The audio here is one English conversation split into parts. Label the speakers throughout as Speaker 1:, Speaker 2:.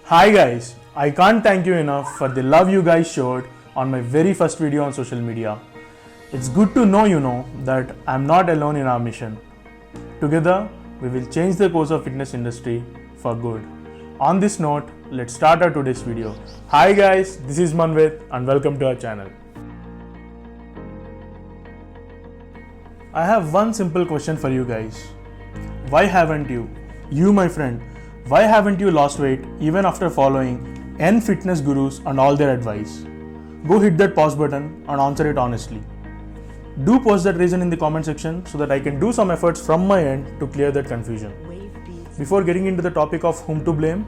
Speaker 1: Hi guys, I can't thank you enough for the love you guys showed on my very first video on social media. It's good to know that I'm not alone in our mission. Together, we will change the course of fitness industry for good. On this note, let's start our today's video. Hi guys, this is Manvit and welcome to our channel. I have one simple question for you guys. Why haven't you my friend, why haven't you lost weight even after following N fitness gurus and all their advice? Go hit that pause button and answer it honestly. Do post that reason in the comment section so that I can do some efforts from my end to clear that confusion. Before getting into the topic of whom to blame,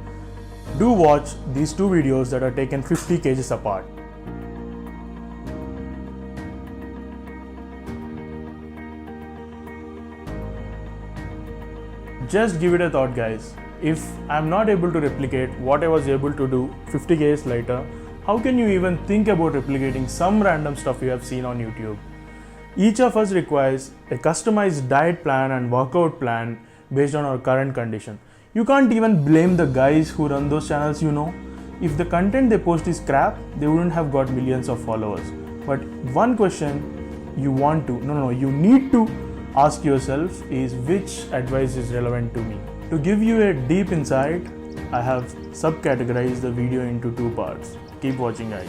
Speaker 1: do watch these two videos that are taken 50 kgs apart. Just give it a thought guys. If I'm not able to replicate what I was able to do 50 kgs later, how can you even think about replicating some random stuff you have seen on YouTube? Each of us requires a customized diet plan and workout plan based on our current condition. You can't even blame the guys who run those channels, If the content they post is crap, they wouldn't have got millions of followers. But one question you need to ask yourself is which advice is relevant to me. To give you a deep insight, I have subcategorized the video into two parts. Keep watching guys.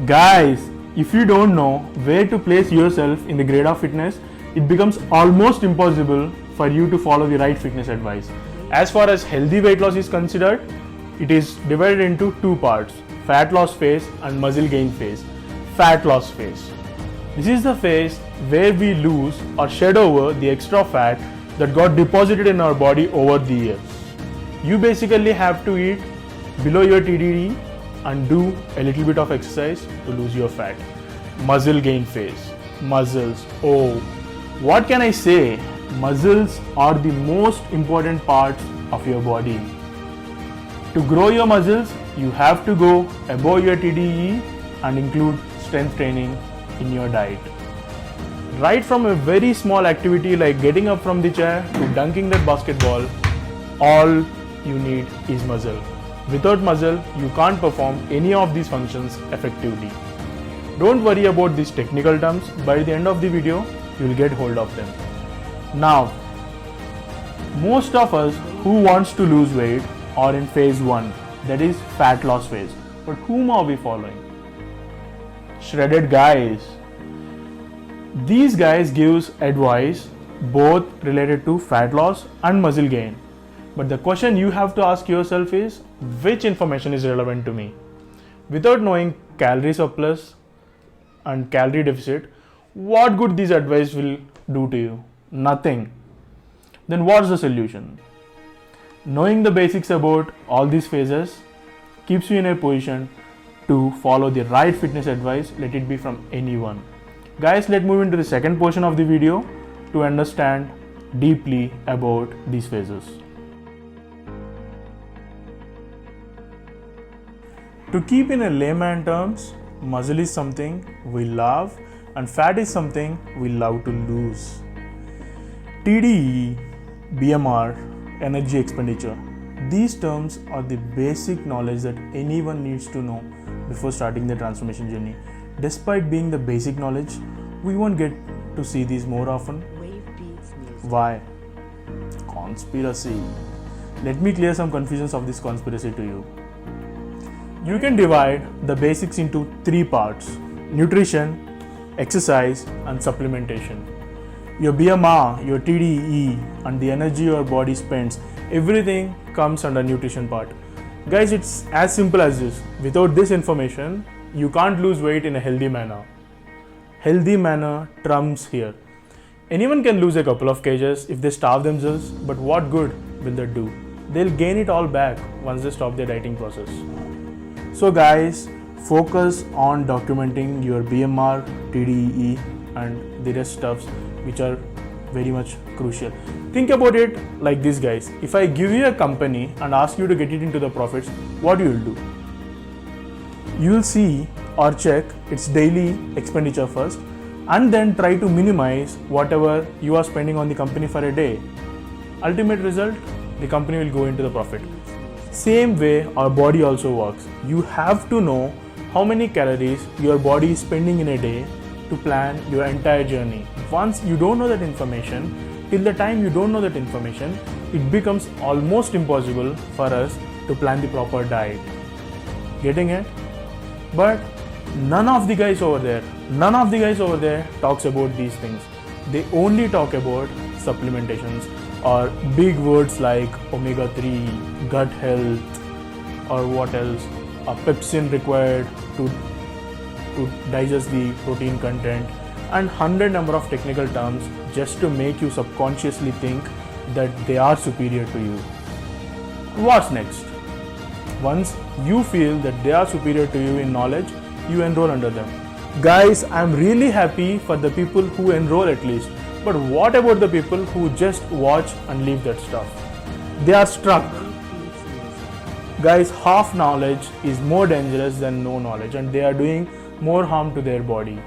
Speaker 1: Guys, if you don't know where to place yourself in the grade of fitness, it becomes almost impossible for you to follow the right fitness advice. As far as healthy weight loss is considered, it is divided into two parts: fat loss phase and muscle gain phase. Fat loss phase. This is the phase where we lose or shed over the extra fat that got deposited in our body over the years. You basically have to eat below your TDD and do a little bit of exercise to lose your fat. Muscle gain phase. Muscles. Oh, what can I say? Muscles are the most important parts of your body. To grow your muscles, you have to go above your TDE and include strength training in your diet. Right from a very small activity like getting up from the chair to dunking that basketball, all you need is muscle. Without muscle, you can't perform any of these functions effectively. Don't worry about these technical terms. By the end of the video, you will get hold of them. Now, most of us who wants to lose weight are in phase 1, that is fat loss phase. But whom are we following? Shredded guys. These guys gives advice both related to fat loss and muscle gain. But the question you have to ask yourself is, which information is relevant to me? Without knowing calorie surplus and calorie deficit, what good this advice will do to you? Nothing. Then what's the solution? Knowing the basics about all these phases keeps you in a position to follow the right fitness advice, let it be from anyone. Guys, let's move into the second portion of the video to understand deeply about these phases. To keep in a layman terms, muscle is something we love and fat is something we love to lose. TDE, BMR, energy expenditure. These terms are the basic knowledge that anyone needs to know before starting the transformation journey. Despite being the basic knowledge, we won't get to see these more often. Why? Conspiracy. Let me clear some confusions of this conspiracy to you. You can divide the basics into three parts: nutrition, exercise, and supplementation. Your BMR, your TDE, and the energy your body spends, everything comes under nutrition part. Guys, it's as simple as this. Without this information, you can't lose weight in a healthy manner. Healthy manner trumps here. Anyone can lose a couple of kgs if they starve themselves, but what good will that do? They'll gain it all back once they stop their dieting process. So guys, focus on documenting your BMR, TDE, and the rest stuffs which are very much crucial. Think about it like this guys. If I give you a company and ask you to get it into the profits, what you will do? You will see or check its daily expenditure first and then try to minimize whatever you are spending on the company for a day. Ultimate result, the company will go into the profit. Same way our body also works. You have to know how many calories your body is spending in a day to plan your entire journey. Once you don't know that information, till the time you don't know that information, it becomes almost impossible for us to plan the proper diet. Getting it? But none of the guys over there talks about these things. They only talk about supplementations or big words like omega-3, gut health, or what else, a pepsin required to digest the protein content, and 100 number of technical terms just to make you subconsciously think that they are superior to you. What's next? Once you feel that they are superior to you in knowledge, you enroll under them. Guys, I'm really happy for the people who enroll at least. But what about the people who just watch and leave that stuff? They are stuck. Guys, half knowledge is more dangerous than no knowledge, and they are doing more harm to their body.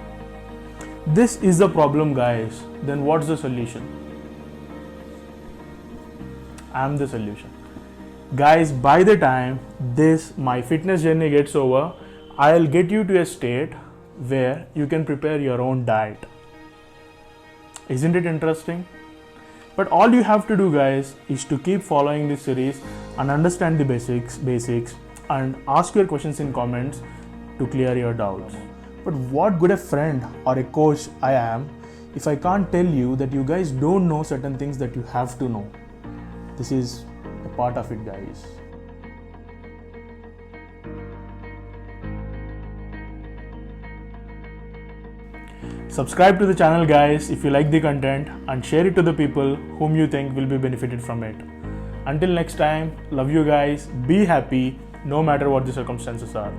Speaker 1: This is the problem, guys. Then what's the solution? I'm the solution. Guys, by the time my fitness journey gets over, I'll get you to a state where you can prepare your own diet. Isn't it interesting? But all you have to do, guys, is to keep following this series and understand the basics and ask your questions in comments to clear your doubts. But what good a friend or a coach I am if I can't tell you that you guys don't know certain things that you have to know. This is a part of it, guys. Subscribe to the channel, guys, if you like the content, and share it to the people whom you think will be benefited from it. Until next time, love you guys, be happy no matter what the circumstances are.